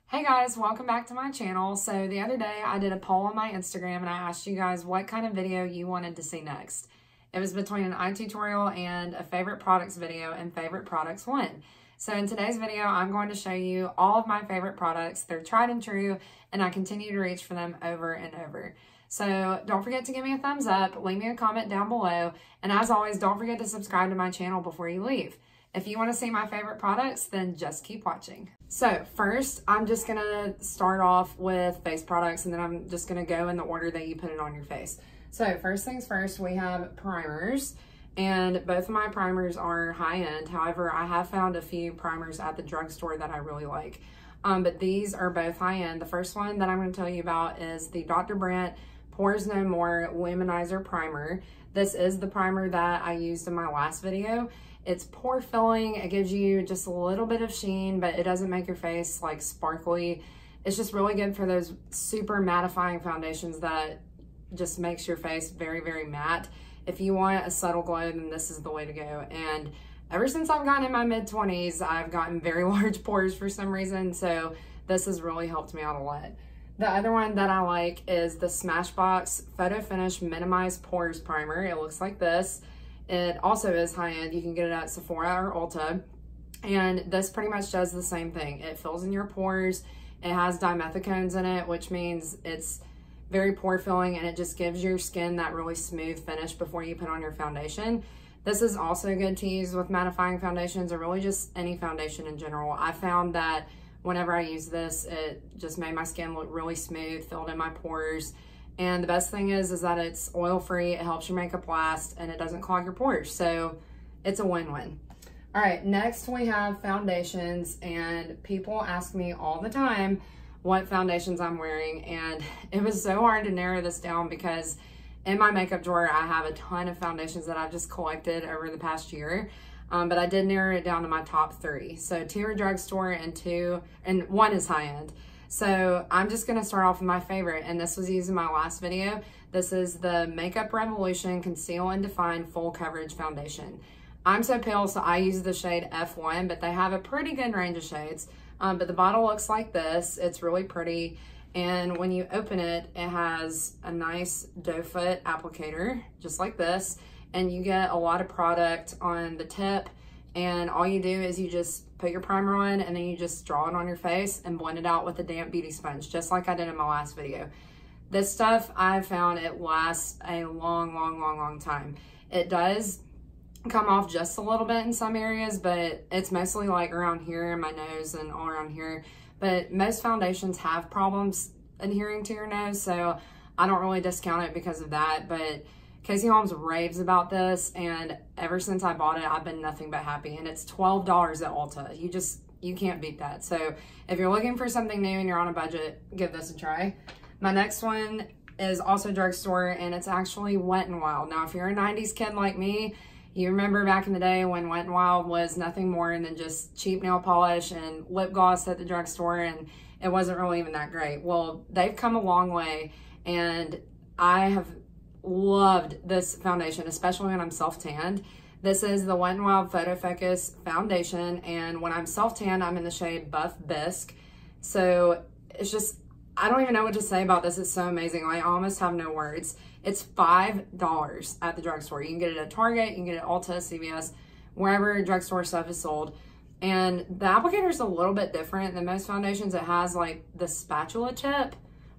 Hey guys, welcome back to my channel. So the other day I did a poll on my Instagram and I asked you guys what kind of video you wanted to see next. It was between an eye tutorial and a favorite products video, and favorite products won. So in today's video, I'm going to show you all of my favorite products. They're tried and true, and I continue to reach for them over and over. So don't forget to give me a thumbs up, leave me a comment down below, and as always, don't forget to subscribe to my channel before you leave. If you want to see my favorite products, then just keep watching. So first, I'm just going to start off with face products, and then I'm just going to go in the order that you put it on your face. So first things first, we have primers, and both of my primers are high-end. However, I have found a few primers at the drugstore that I really like. But these are both high-end. The first one that I'm going to tell you about is the Dr. Brandt Pores No More Luminizer Primer. This is the primer that I used in my last video. It's pore filling. It gives you just a little bit of sheen, but it doesn't make your face like sparkly. It's just really good for those super mattifying foundations that just makes your face very, very matte. If you want a subtle glow, then this is the way to go. And ever since I've gotten in my mid-20s, I've gotten very large pores for some reason, so this has really helped me out a lot. The other one that I like is the Smashbox Photo Finish Minimize Pores Primer. It looks like this. It also is high-end. You can get it at Sephora or Ulta. And this pretty much does the same thing. It fills in your pores. It has dimethicones in it, which means it's very pore filling, and it just gives your skin that really smooth finish before you put on your foundation. This is also good to use with mattifying foundations, or really just any foundation in general. I found that whenever I use this, it just made my skin look really smooth, filled in my pores. And the best thing is that it's oil-free, it helps your makeup last, and it doesn't clog your pores. So it's a win-win. All right, next we have foundations, and people ask me all the time what foundations I'm wearing, and it was so hard to narrow this down because in my makeup drawer, I have a ton of foundations that I've just collected over the past year. But I did narrow it down to my top 3. So 2 are drugstore and 1 is high-end. So I'm just gonna start off with my favorite, and this was used in my last video. This is the Makeup Revolution Conceal and Define Full Coverage Foundation. I'm so pale, so I use the shade F1, but they have a pretty good range of shades. But the bottle looks like this. It's really pretty. And when you open it, it has a nice doe foot applicator, just like this. And you get a lot of product on the tip. And all you do is you just put your primer on, and then you just draw it on your face and blend it out with a damp beauty sponge, just like I did in my last video. This stuff, I've found it lasts a long time. It does come off just a little bit in some areas, but it's mostly like around here in my nose and all around here. But most foundations have problems adhering to your nose, so I don't really discount it because of that. But Casey Holmes raves about this, and ever since I bought it, I've been nothing but happy. And it's $12 at Ulta. You can't beat that. So if you're looking for something new and you're on a budget, give this a try. My next one is also drugstore, and it's actually Wet n Wild. Now, if you're a 90s kid like me, you remember back in the day when Wet n Wild was nothing more than just cheap nail polish and lip gloss at the drugstore, and it wasn't really even that great. Well, they've come a long way, and I have loved this foundation, especially when I'm self-tanned. This is the Wet n Wild Photo Focus Foundation, and when I'm self-tanned, I'm in the shade Buff Bisque. So it's just, I don't even know what to say about this. It's so amazing. I almost have no words. It's $5 at the drugstore. You can get it at Target, you can get it at Ulta, CVS, wherever drugstore stuff is sold. And the applicator is a little bit different than most foundations. It has like the spatula tip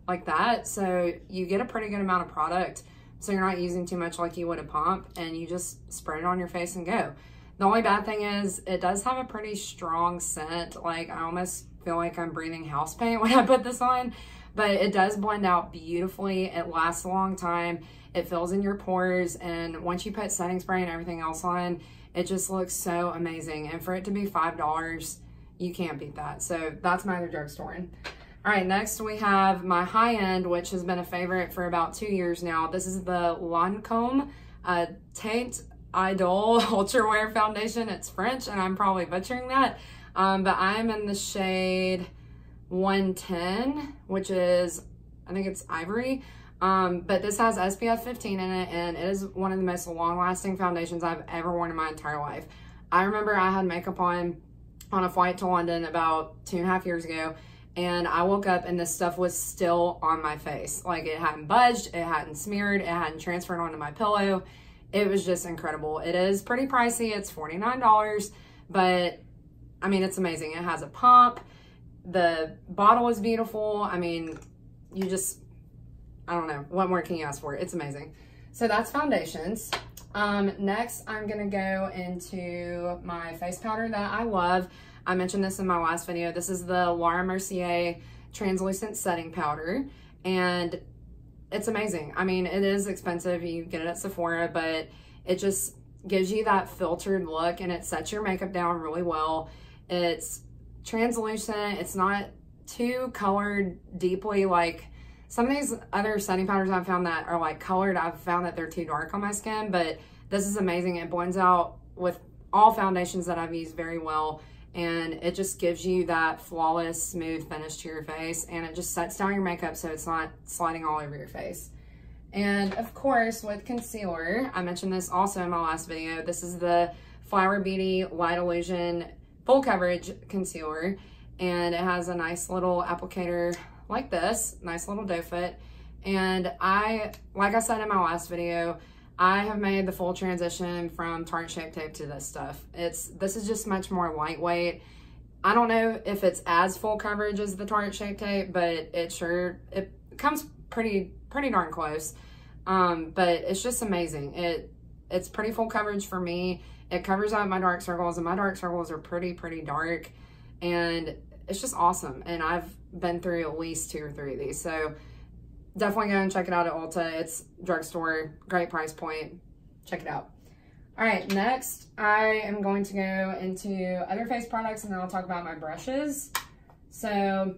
like that. So you get a pretty good amount of product. So you're not using too much like you would a pump, and you just spray it on your face and go. The only bad thing is it does have a pretty strong scent. Like I almost feel like I'm breathing house paint when I put this on, but it does blend out beautifully. It lasts a long time. It fills in your pores, and once you put setting spray and everything else on, it just looks so amazing. And for it to be $5, you can't beat that. So that's my other drugstore. All right, next we have my high-end, which has been a favorite for about 2 years now. This is the Lancome Teint Idole Ultra Wear Foundation. It's French, and I'm probably butchering that. But I'm in the shade 110, which is, I think it's ivory. But this has SPF 15 in it, and it is one of the most long-lasting foundations I've ever worn in my entire life. I remember I had makeup on a flight to London about 2.5 years ago, and I woke up and this stuff was still on my face. Like, it hadn't budged, it hadn't smeared, it hadn't transferred onto my pillow. It was just incredible. It is pretty pricey. It's $49, but I mean, it's amazing. It has a pump. The bottle is beautiful. I mean, you just, I don't know. What more can you ask for? It's amazing. So that's foundations. Next, I'm going to go into my face powder that I love. I mentioned this in my last video. This is the Laura Mercier Translucent Setting Powder, and it's amazing. I mean, it is expensive. You get it at Sephora, but it just gives you that filtered look, and it sets your makeup down really well. It's translucent. It's not too colored deeply. Like some of these other setting powders I've found that are like colored, I've found that they're too dark on my skin, but this is amazing. It blends out with all foundations that I've used very well, and it just gives you that flawless, smooth finish to your face, and it just sets down your makeup so it's not sliding all over your face. And of course, with concealer, I mentioned this also in my last video. This is the Flower Beauty Light Illusion Full Coverage Concealer, and it has a nice little applicator like this, nice little doe foot. And like I said in my last video, I have made the full transition from Tarte Shape Tape to this stuff. This is just much more lightweight. I don't know if it's as full coverage as the Tarte Shape Tape, but it comes pretty darn close. But it's just amazing. It's pretty full coverage for me. It covers up my dark circles, and my dark circles are pretty dark, and it's just awesome. And I've been through at least 2 or 3 of these, so definitely go and check it out at Ulta. It's drugstore, great price point. Check it out. All right, next I am going to go into other face products, and then I'll talk about my brushes. So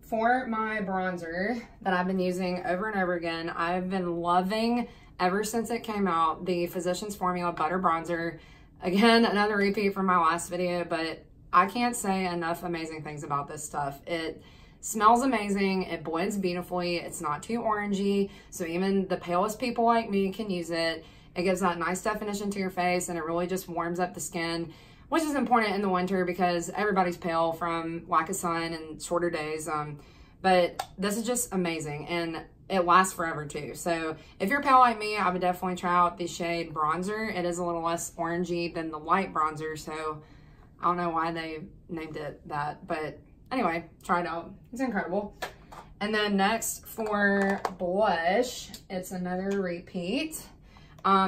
for my bronzer that I've been using over and over again, I've been loving, ever since it came out, the Physicians Formula Butter Bronzer. Again, another repeat from my last video, but I can't say enough amazing things about this stuff. It smells amazing. It blends beautifully. It's not too orangey, so even the palest people like me can use it. It gives that nice definition to your face, and it really just warms up the skin, which is important in the winter because everybody's pale from lack of sun and shorter days. But this is just amazing, and it lasts forever too. So if you're pale like me, I would definitely try out the shade Bronzer. It is a little less orangey than the light bronzer, so I don't know why they named it that, but anyway, try it out. It's incredible. And then next for blush, it's another repeat.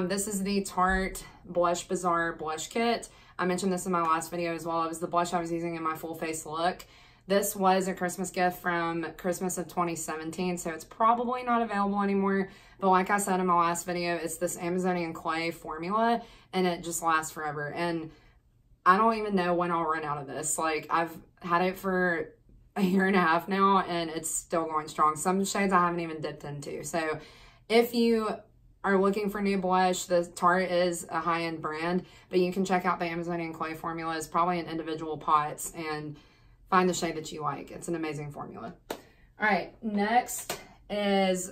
This is the Tarte Blush Bazaar Blush Kit. I mentioned this in my last video as well. It was the blush I was using in my full face look. This was a Christmas gift from Christmas of 2017, so it's probably not available anymore. But like I said in my last video, it's this Amazonian clay formula, and it just lasts forever. And I don't even know when I'll run out of this. Like, I've had it for a year and a half now, and it's still going strong. Some shades I haven't even dipped into. So if you are looking for new blush, the Tarte is a high-end brand, but you can check out the Amazonian clay formulas, probably in individual pots, and find the shade that you like. It's an amazing formula. All right, next is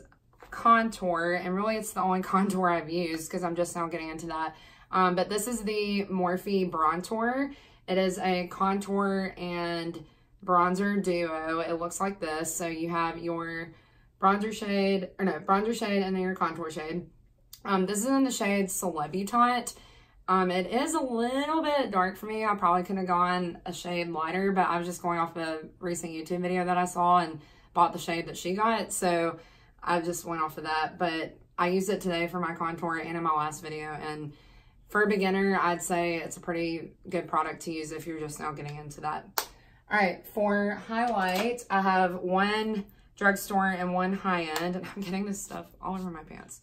contour, and really it's the only contour I've used because I'm just now getting into that. But this is the Morphe Brontour. It is a contour and bronzer duo. It looks like this. So you have your bronzer shade, and then your contour shade. This is in the shade Celebutante. It is a little bit dark for me. I probably could have gone a shade lighter, but I was just going off a recent YouTube video that I saw and bought the shade that she got. So I just went off of that. But I used it today for my contour and in my last video. And for a beginner, I'd say it's a pretty good product to use if you're just now getting into that. All right, for highlight, I have one drugstore and one high-end, and I'm getting this stuff all over my pants.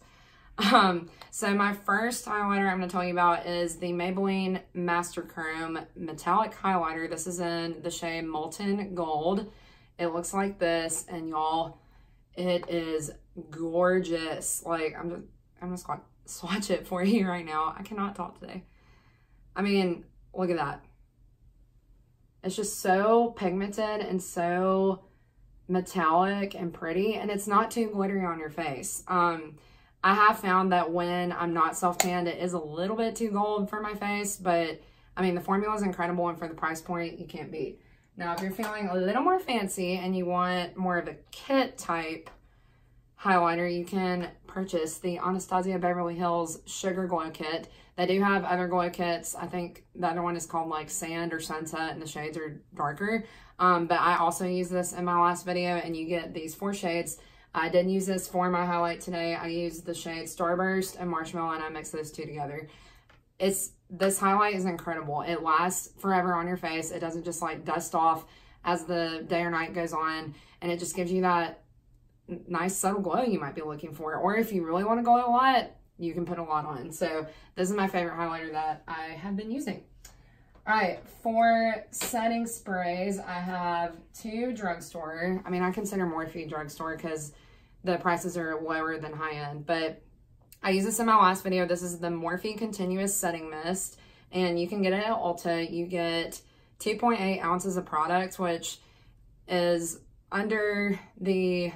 So my first highlighter I'm going to tell you about is the Maybelline Master Chrome Metallic Highlighter. This is in the shade Molten Gold. It looks like this, and y'all, it is gorgeous. Like, I'm just going to swatch it for you right now. I cannot talk today. I mean, look at that. It's just so pigmented and so metallic and pretty, and it's not too glittery on your face. I have found that when I'm not self-tanned, it is a little bit too gold for my face, but I mean, the formula is incredible, and for the price point, you can't beat. Now, if you're feeling a little more fancy and you want more of a kit type highlighter, you can purchase the Anastasia Beverly Hills Sugar Glow Kit. They do have other glow kits. I think the other one is called like Sand or Sunset, and the shades are darker. But I also use this in my last video, and you get these 4 shades. I didn't use this for my highlight today. I used the shade Starburst and Marshmallow, and I mixed those 2 together. This highlight is incredible. It lasts forever on your face. It doesn't just like dust off as the day or night goes on, and it just gives you that nice subtle glow you might be looking for. Or if you really want to glow a lot, you can put a lot on. So this is my favorite highlighter that I have been using. All right, for setting sprays, I have 2 drugstore. I mean, I consider Morphe drugstore because the prices are lower than high-end, but I used this in my last video. This is the Morphe Continuous Setting Mist, and you can get it at Ulta. You get 2.8 ounces of product, which is under the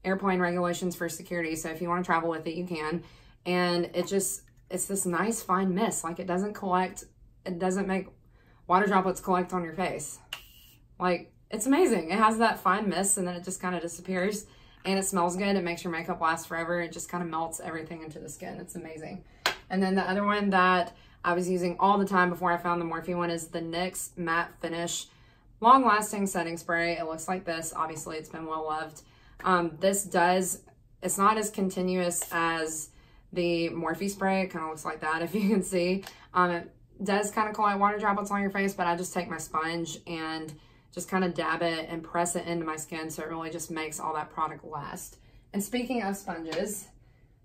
airplane regulations for security. So if you want to travel with it, you can. And it's this nice fine mist. Like, it doesn't collect, it doesn't make water droplets collect on your face. Like, it's amazing. It has that fine mist, and then it just kind of disappears. And it smells good. It makes your makeup last forever. It just kind of melts everything into the skin. It's amazing. And then the other one that I was using all the time before I found the Morphe one is the NYX Matte Finish Long Lasting Setting Spray. It looks like this. Obviously, it's been well loved. It's not as continuous as the Morphe spray. It kind of looks like that, if you can see. It does kind of collect water droplets on your face, but I just take my sponge and just kind of dab it and press it into my skin, so it really just makes all that product last. And speaking of sponges,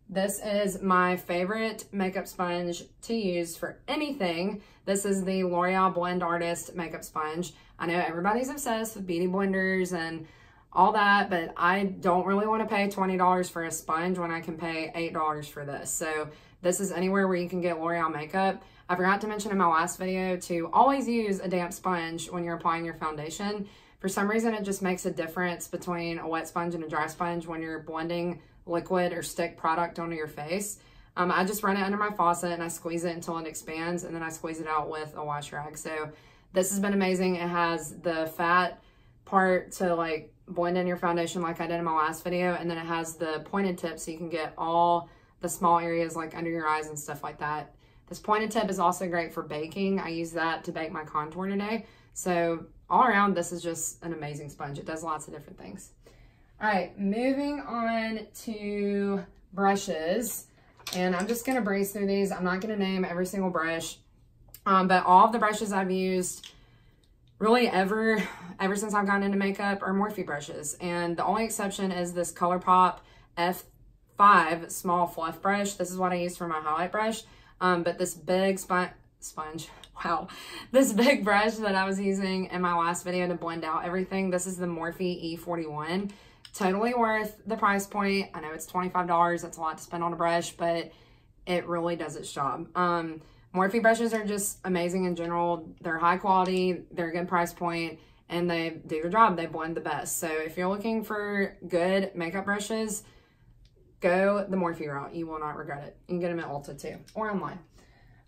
this is my favorite makeup sponge to use for anything. This is the L'Oreal Blend Artist makeup sponge. I know everybody's obsessed with beauty blenders and all that, but I don't really want to pay $20 for a sponge when I can pay $8 for this. So this is anywhere where you can get L'Oreal makeup. I forgot to mention in my last video to always use a damp sponge when you're applying your foundation. For some reason, it just makes a difference between a wet sponge and a dry sponge when you're blending liquid or stick product onto your face. I just run it under my faucet and I squeeze it until it expands, and then I squeeze it out with a wash rag. So this has been amazing. It has the fat part to like blend in your foundation like I did in my last video, and then it has the pointed tip so you can get all the small areas like under your eyes and stuff like that. This pointed tip is also great for baking. I use that to bake my contour today. So all around, this is just an amazing sponge. It does lots of different things. All right, moving on to brushes. And I'm just gonna breeze through these. I'm not gonna name every single brush, but all of the brushes I've used really ever since I've gotten into makeup are Morphe brushes. And the only exception is this Colourpop F5 small fluff brush. This is what I use for my highlight brush. But this big sponge, wow, this big brush that I was using in my last video to blend out everything, this is the Morphe E41. Totally worth the price point. I know it's $25. That's a lot to spend on a brush, but it really does its job. Morphe brushes are just amazing in general. They're high quality, they're a good price point, and they do their job. They blend the best. So if you're looking for good makeup brushes, go the Morphe route. You will not regret it. You can get them at Ulta too, or online.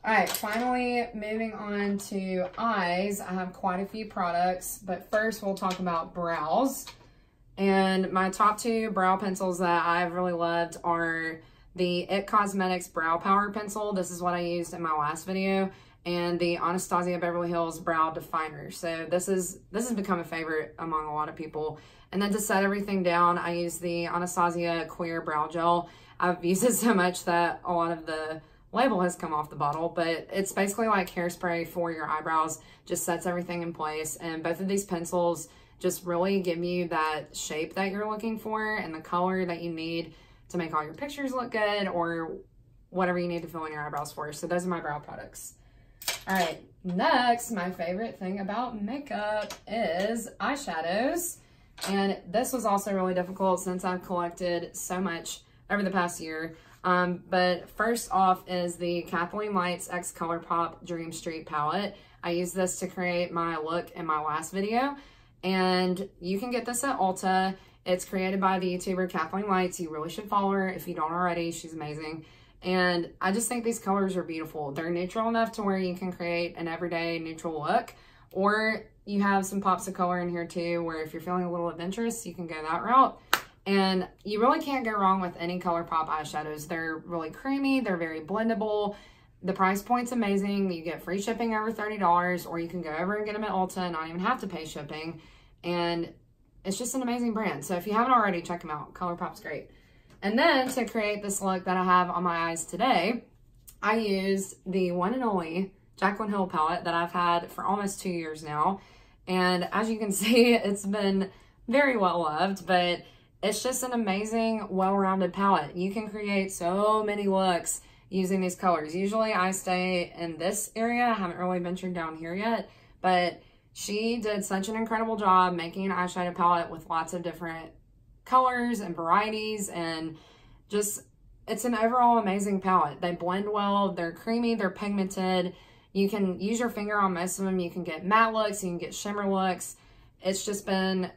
All right, finally moving on to eyes. I have quite a few products, but first we'll talk about brows. And my top 2 brow pencils that I've really loved are the It Cosmetics Brow Power Pencil. This is what I used in my last video, and the Anastasia Beverly Hills Brow Definer. So this has become a favorite among a lot of people. And then to set everything down, I use the Anastasia Clear Brow Gel. I've used it so much that a lot of the label has come off the bottle, but it's basically like hairspray for your eyebrows, just sets everything in place. And both of these pencils just really give you that shape that you're looking for and the color that you need to make all your pictures look good, or whatever you need to fill in your eyebrows for. So those are my brow products. All right, next, my favorite thing about makeup is eyeshadows. And this was also really difficult since I've collected so much over the past year. But first off is the KathleenLights X Colourpop Dream St palette. I used this to create my look in my last video, and you can get this at Ulta. It's created by the YouTuber KathleenLights. You really should follow her if you don't already. She's amazing. And I just think these colors are beautiful. They're neutral enough to where you can create an everyday neutral look, or you have some pops of color in here too, where if you're feeling a little adventurous, you can go that route. And you really can't go wrong with any Colourpop eyeshadows. They're really creamy. They're very blendable. The price point's amazing. You get free shipping over $30, or you can go over and get them at Ulta and not even have to pay shipping. And it's just an amazing brand. So if you haven't already, check them out. Colourpop's great. And then to create this look that I have on my eyes today, I used the one and only Jaclyn Hill palette that I've had for almost 2 years now. And as you can see, it's been very well loved, but it's just an amazing, well-rounded palette. You can create so many looks using these colors. Usually I stay in this area. I haven't really ventured down here yet, but she did such an incredible job making an eyeshadow palette with lots of different colors and varieties, and just, it's an overall amazing palette. They blend well, they're creamy, they're pigmented. You can use your finger on most of them. You can get matte looks, you can get shimmer looks. It's just been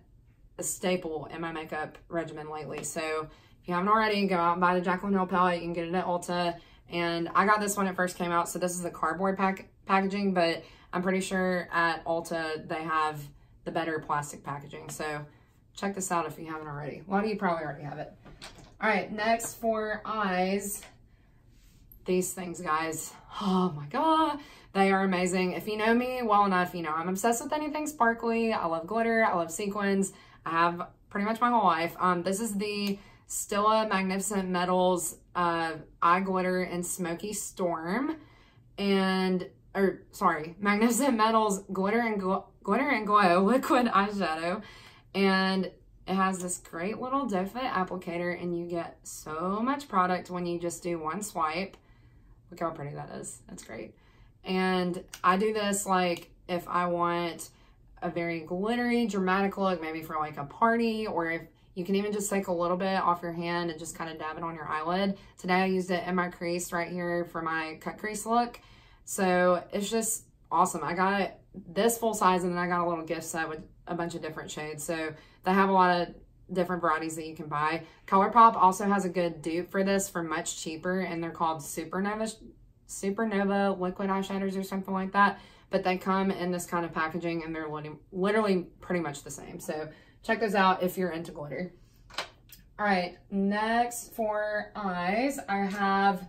a staple in my makeup regimen lately. So if you haven't already, go out and buy the Jaclyn Hill palette. You can get it at Ulta. And I got this when it first came out, so this is the cardboard packaging, but I'm pretty sure at Ulta they have the better plastic packaging. So check this out if you haven't already. A lot of you probably already have it. All right, next for eyes, these things, guys. Oh my God, they are amazing. If you know me well enough, you know I'm obsessed with anything sparkly. I love glitter, I love sequins. I have pretty much my whole life. This is the Stila Magnificent Metals Eye Glitter and Smoky Storm, and Magnificent Metals Glitter and Glow Liquid Eyeshadow, and it has this great little doe foot applicator, and you get so much product when you just do one swipe. Look how pretty that is. That's great. And I do this like if I want a very glittery, dramatic look, maybe for like a party, or if you can even just take a little bit off your hand and just kind of dab it on your eyelid. Today I used it in my crease right here for my cut crease look. So it's just awesome. I got this full size, and then I got a little gift set with a bunch of different shades. So they have a lot of different varieties that you can buy. Colourpop also has a good dupe for this for much cheaper, and they're called Supernova liquid eyeshadows or something like that. But they come in this kind of packaging, and they're literally pretty much the same. So check those out if you're into glitter. All right, next for eyes, I have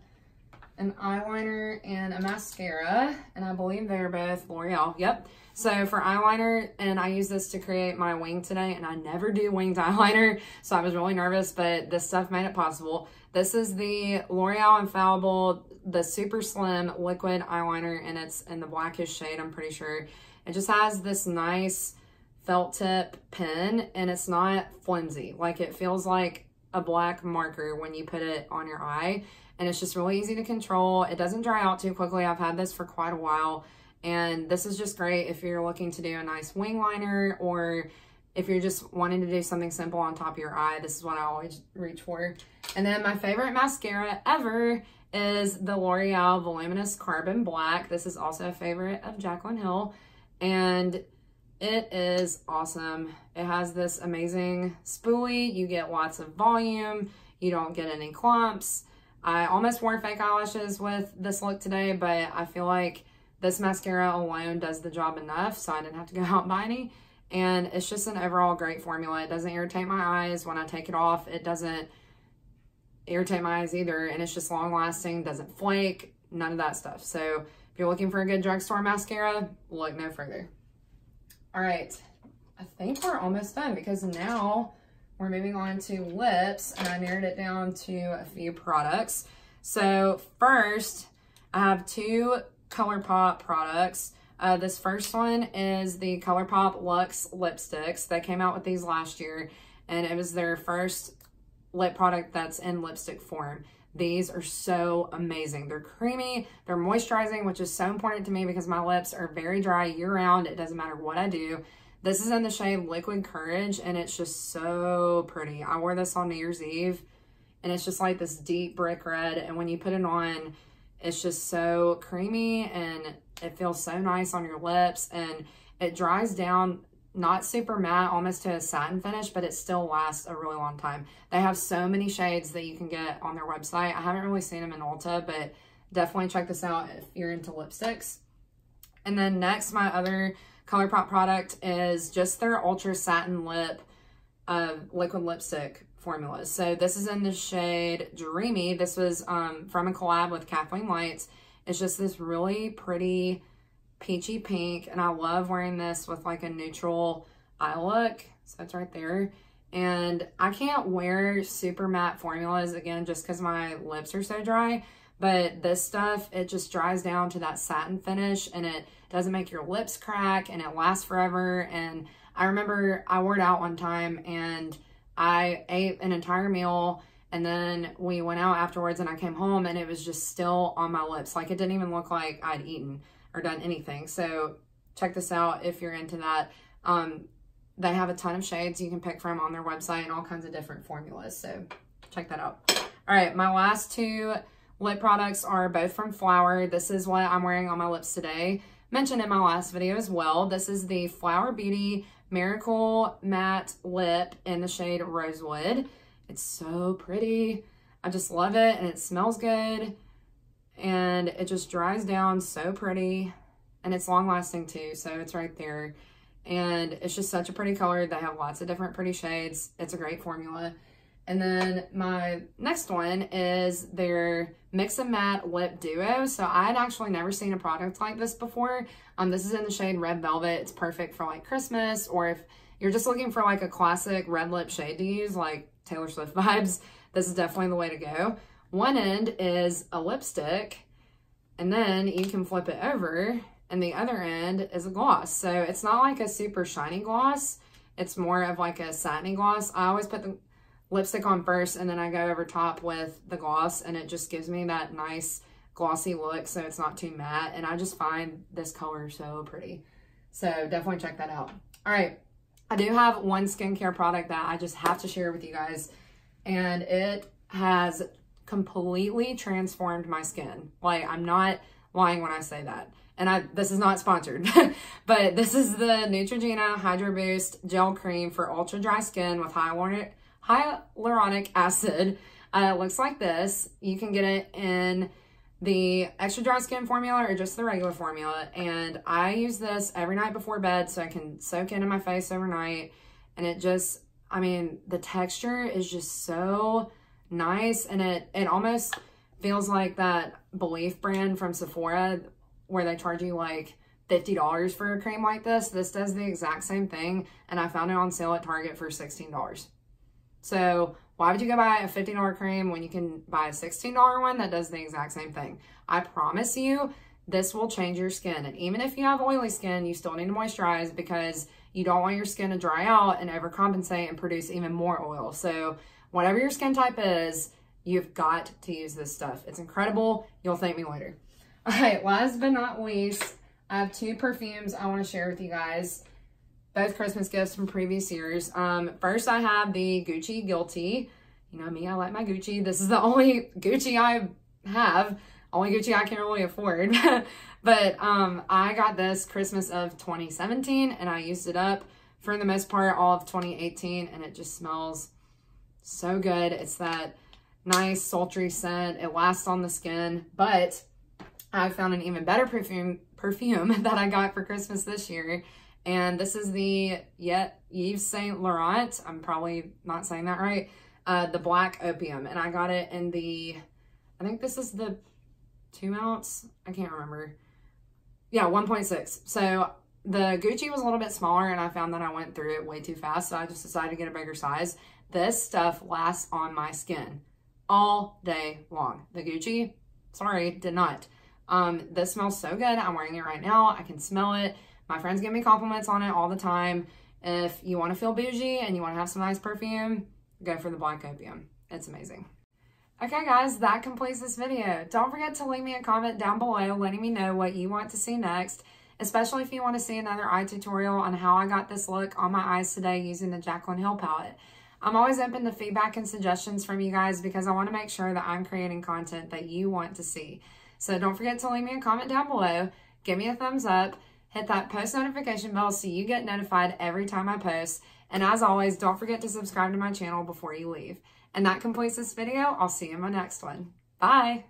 an eyeliner and a mascara, and I believe they're both L'Oreal. Yep. So for eyeliner, and I use this to create my wing today, and I never do winged eyeliner, so I was really nervous, but this stuff made it possible. This is the L'Oreal Infallible, the Super Slim Liquid Eyeliner, and it's in the blackish shade, I'm pretty sure. It just has this nice felt tip pen, and it's not flimsy. Like, it feels like a black marker when you put it on your eye, and it's just really easy to control. It doesn't dry out too quickly. I've had this for quite a while, and this is just great if you're looking to do a nice wing liner, or if you're just wanting to do something simple on top of your eye. This is what I always reach for. And then my favorite mascara ever is the L'Oreal Voluminous Carbon Black. This is also a favorite of Jaclyn Hill, and it is awesome. It has this amazing spoolie. You get lots of volume. You don't get any clumps. I almost wore fake eyelashes with this look today, but I feel like this mascara alone does the job enough, so I didn't have to go out and buy any. And it's just an overall great formula. It doesn't irritate my eyes when I take it off. It doesn't irritate my eyes either, and it's just long lasting, doesn't flake, none of that stuff. So if you're looking for a good drugstore mascara, look no further. All right, I think we're almost done, because now we're moving on to lips, and I narrowed it down to a few products. So first, I have two Colourpop products. This first one is the Colourpop Luxe lipsticks. They came out with these last year, and it was their first lip product that's in lipstick form. These are so amazing. They're creamy, they're moisturizing, which is so important to me because my lips are very dry year round. It doesn't matter what I do. This is in the shade Liquid Courage, and it's just so pretty. I wore this on New Year's Eve, and it's just like this deep brick red, and when you put it on, it's just so creamy, and it feels so nice on your lips, and it dries down, not super matte, almost to a satin finish, but it still lasts a really long time. They have so many shades that you can get on their website. I haven't really seen them in Ulta, but definitely check this out if you're into lipsticks. And then next, my other Colourpop product is just their Ultra Satin Lip liquid lipstick formulas. So this is in the shade Dreamy. This was from a collab with KathleenLights. It's just this really pretty peachy pink, and I love wearing this with like a neutral eye look. So it's right there. And I can't wear super matte formulas, again, just because my lips are so dry. But this stuff, it just dries down to that satin finish, and it doesn't make your lips crack, and it lasts forever. And I remember I wore it out one time, and I ate an entire meal, and then we went out afterwards, and I came home, and it was just still on my lips. Like, it didn't even look like I'd eaten or done anything. So check this out if you're into that. They have a ton of shades you can pick from on their website and all kinds of different formulas. So check that out. All right, my last two lip products are both from Flower. This is what I'm wearing on my lips today. Mentioned in my last video as well. This is the Flower Beauty Miracle Matte Lip in the shade Rosewood. It's so pretty. I just love it, and it smells good, and it just dries down so pretty, and it's long lasting too, so it's right there. And it's just such a pretty color. They have lots of different pretty shades. It's a great formula. And then my next one is their Mix and Matte Lip Duo. So I had actually never seen a product like this before. This is in the shade Red Velvet. It's perfect for like Christmas, or if you're just looking for like a classic red lip shade to use, like Taylor Swift vibes, this is definitely the way to go. One end is a lipstick, and then you can flip it over, and the other end is a gloss. So it's not like a super shiny gloss. It's more of like a satiny gloss. I always put the lipstick on first, and then I go over top with the gloss, and it just gives me that nice glossy look, so it's not too matte. And I just find this color so pretty. So definitely check that out. All right, I do have one skincare product that I just have to share with you guys, and it has completely transformed my skin. Like, I'm not lying when I say that. And this is not sponsored, but this is the Neutrogena Hydro Boost Gel Cream for ultra dry skin with hyaluronic acid. It looks like this. You can get it in the extra dry skin formula or just the regular formula. And I use this every night before bed so I can soak into my face overnight. And it just, I mean, the texture is just so nice. And it almost feels like that Belief brand from Sephora, where they charge you like $50 for a cream like this. This does the exact same thing, and I found it on sale at Target for $16. So why would you go buy a $50 cream when you can buy a $16 one that does the exact same thing? I promise you, this will change your skin. And even if you have oily skin, you still need to moisturize, because you don't want your skin to dry out and overcompensate and produce even more oil. So whatever your skin type is, you've got to use this stuff. It's incredible. You'll thank me later. All right, last but not least, I have two perfumes I want to share with you guys, both Christmas gifts from previous years. First, I have the Gucci Guilty. You know me, I like my Gucci. This is the only Gucci I have, only Gucci I can really afford. But I got this Christmas of 2017, and I used it up for the most part all of 2018, and it just smells so good. It's that nice sultry scent. It lasts on the skin, but I found an even better perfume that I got for Christmas this year. And this is the Yves Saint Laurent. I'm probably not saying that right. The Black Opium. And I got it in the, I think this is the 2 ounce. I can't remember. Yeah, 1.6. So the Gucci was a little bit smaller, and I found that I went through it way too fast. So I just decided to get a bigger size. This stuff lasts on my skin all day long. The Gucci, sorry, did not. This smells so good. I'm wearing it right now. I can smell it. My friends give me compliments on it all the time. If you want to feel bougie and you want to have some nice perfume, go for the Black Opium. It's amazing. Okay guys, that completes this video. Don't forget to leave me a comment down below letting me know what you want to see next, especially if you want to see another eye tutorial on how I got this look on my eyes today using the Jaclyn Hill palette. I'm always open to feedback and suggestions from you guys, because I want to make sure that I'm creating content that you want to see. So don't forget to leave me a comment down below, give me a thumbs up, hit that post notification bell so you get notified every time I post. And as always, don't forget to subscribe to my channel before you leave. And that completes this video. I'll see you in my next one. Bye.